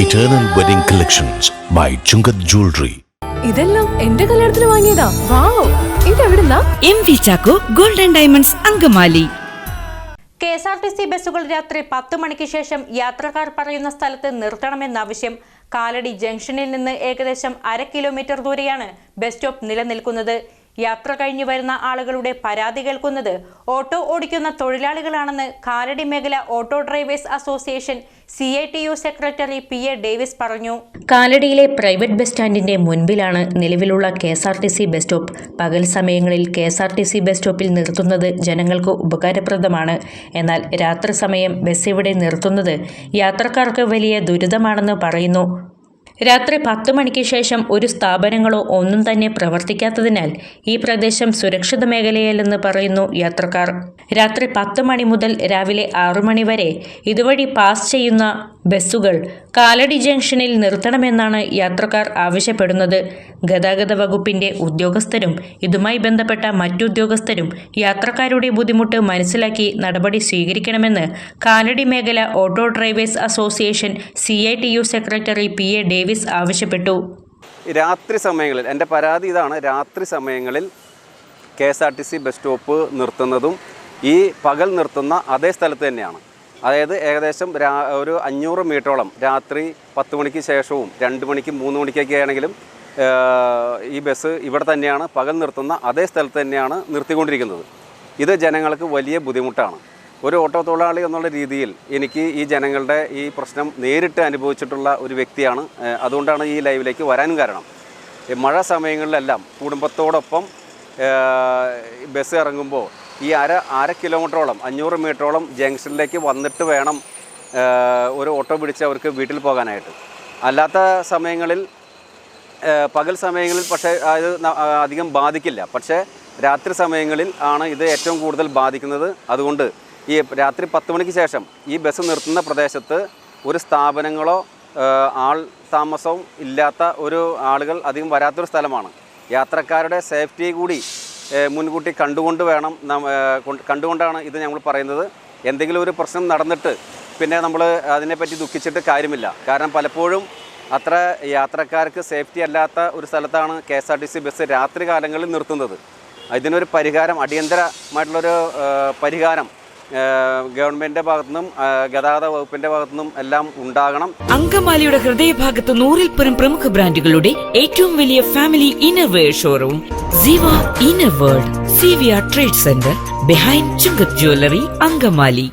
Eternal Wedding Collections by Chungat Jewelry. ഇതെല്ലാം എന്റെ കല്യാണത്തിന് വാങ്ങിയതാ. വാവ്, ഇതെവിടുന്നാ? MV Chacko golden diamonds Angamaly. KSRTC ബസ്സുകൾ രാത്രി 10 മണിക്ക് ശേഷം യാത്രക്കാർ പറയുന്ന സ്ഥലത്ത് നിർത്തണമെന്നാവശ്യം. കാലടി ജംഗ്ഷനിൽ നിന്ന് ഏകദേശം 1/2 കിലോമീറ്റർ ദൂരെയാണ് ബസ് സ്റ്റോപ്പ് നിലനിൽക്കുന്നത്. യാത്ര കഴിഞ്ഞു വരുന്ന ആളുകളുടെ പരാതി കേൾക്കുന്നത് ഓട്ടോ ഓടിക്കുന്ന തൊഴിലാളികളാണെന്ന് കാലടി മേഖല auto drivers association CITU secretary PA Davis പറഞ്ഞു. കാലടിയിലെ പ്രൈവറ്റ് ബസ് സ്റ്റാൻഡിന്റെ മുൻപിലാണ് നിലവിലുള്ള KSRTC ബസ് സ്റ്റോപ്പ്. പകൽ സമയങ്ങളിൽ KSRTC ബസ് സ്റ്റോപ്പിൽ നിർത്തുന്നത് ജനങ്ങൾക്ക് ഉപകാരപ്രദമാണ്. എന്നാൽ രാത്രി സമയം ബസ് ഇവിടെ നിർത്തുന്നത് യാത്രക്കാർക്ക് വലിയ ദുരിതമാണെന്ന് പറയുന്നു. രാത്രി 10 മണിക്ക് ശേഷം ഒരു സ്ഥാപനങ്ങളോ ഒന്നും തന്നെ പ്രവർത്തിക്കാത്തതിനാൽ ഈ പ്രദേശം സുരക്ഷിത മേഖലയല്ലെന്ന് പറയുന്നു യാത്രക്കാർ. രാത്രി 10 മണി മുതൽ രാവിലെ 6 മണി വരെ ഇതുവഴി പാസ് ചെയ്യുന്ന ബസ്സുകൾ കാലടി ജംഗ്ഷനിൽ നിർത്തണമെന്നാണ് യാത്രക്കാർ ആവശ്യപ്പെടുന്നത്. ഗതാഗത വകുപ്പിന്റെ ഉദ്യോഗസ്ഥരും ഇതുമായി ബന്ധപ്പെട്ട മറ്റുദ്യോഗസ്ഥരും യാത്രക്കാരുടെ ബുദ്ധിമുട്ട് മനസ്സിലാക്കി നടപടി സ്വീകരിക്കണമെന്ന് കാലടി മേഖല auto drivers association CITU secretary PA Davis ആവശ്യപ്പെട്ടു. രാത്രി സമയങ്ങളിൽ എൻ്റെ പരാതി ഇതാണ്. രാത്രി സമയങ്ങളിൽ KSRTC ബസ് സ്റ്റോപ്പ് നിർത്തുന്നതും ഈ പകൽ നിർത്തുന്ന അതേ സ്ഥലത്ത് തന്നെയാണ്. അതായത് ഏകദേശം ഒരു 500 മീറ്ററോളം രാത്രി 10 മണിക്ക് ശേഷവും 2 മണിക്ക് 3 മണിക്കൊക്കെ ആണെങ്കിലും ഈ ബസ് ഇവിടെ തന്നെയാണ് പകൽ നിർത്തുന്ന അതേ സ്ഥലത്ത് തന്നെയാണ് നിർത്തിക്കൊണ്ടിരിക്കുന്നത്. ഇത് ജനങ്ങൾക്ക് വലിയ ബുദ്ധിമുട്ടാണ്. ഒരു ഓട്ടോ തൊഴിലാളി എന്നുള്ള രീതിയിൽ എനിക്ക് ഈ ജനങ്ങളുടെ ഈ പ്രശ്നം നേരിട്ട് അനുഭവിച്ചിട്ടുള്ള ഒരു വ്യക്തിയാണ്. അതുകൊണ്ടാണ് ഈ ലൈവിലേക്ക് വരാനും കാരണം. മഴ സമയങ്ങളിലെല്ലാം കുടുംബത്തോടൊപ്പം ബസ് ഇറങ്ങുമ്പോൾ ഈ അര കിലോമീറ്ററോളം 500 മീറ്ററോളം ജംഗ്ഷനിലേക്ക് വന്നിട്ട് വേണം ഒരു ഓട്ടോ പിടിച്ച് അവർക്ക് വീട്ടിൽ പോകാനായിട്ട്. അല്ലാത്ത സമയങ്ങളിൽ പകൽ സമയങ്ങളിൽ പക്ഷേ അത് അധികം ബാധിക്കില്ല. പക്ഷേ രാത്രി സമയങ്ങളിൽ ആണ് ഇത് ഏറ്റവും കൂടുതൽ ബാധിക്കുന്നത്. അതുകൊണ്ട് ഈ രാത്രി 10 മണിക്ക് ശേഷം ഈ ബസ് നിർത്തുന്ന പ്രദേശത്ത് ഒരു സ്ഥാപനങ്ങളോ ആൾ താമസവും ഇല്ലാത്ത ഒരു ആളുകൾ അധികം വരാത്തൊരു സ്ഥലമാണ്. യാത്രക്കാരുടെ സേഫ്റ്റി കൂടി മുൻകൂട്ടി കണ്ടുകൊണ്ടാണ് ഇത് ഞങ്ങൾ പറയുന്നത്. എന്തെങ്കിലും ഒരു പ്രശ്നം നടന്നിട്ട് പിന്നെ നമ്മൾ അതിനെപ്പറ്റി ദുഃഖിച്ചിട്ട് കാര്യമില്ല. കാരണം പലപ്പോഴും അത്ര യാത്രക്കാർക്ക് സേഫ്റ്റി അല്ലാത്ത ഒരു സ്ഥലത്താണ് KSRTC ബസ് രാത്രി കാലങ്ങളിൽ നിർത്തുന്നത്. ഇതിനൊരു പരിഹാരം, അടിയന്തരമായിട്ടുള്ളൊരു പരിഹാരം ഗവൺമെന്റിന്റെ ഭാഗത്തുനിന്നും ഗതാഗത വകുപ്പിന്റെ ഭാഗത്തുനിന്നും എല്ലാം ഉണ്ടാകണം. അങ്കമാലിയുടെ ഹൃദയഭാഗത്ത് 100-ൽ പരം പ്രമുഖ ബ്രാൻഡുകളുടെ ഏറ്റവും വലിയ ഫാമിലി ഇന്നർവെയർ ഷോറൂം ജീവ ഇന്നർവേൾഡ് CVR trade centre behind Chungath jewellery Angamaly.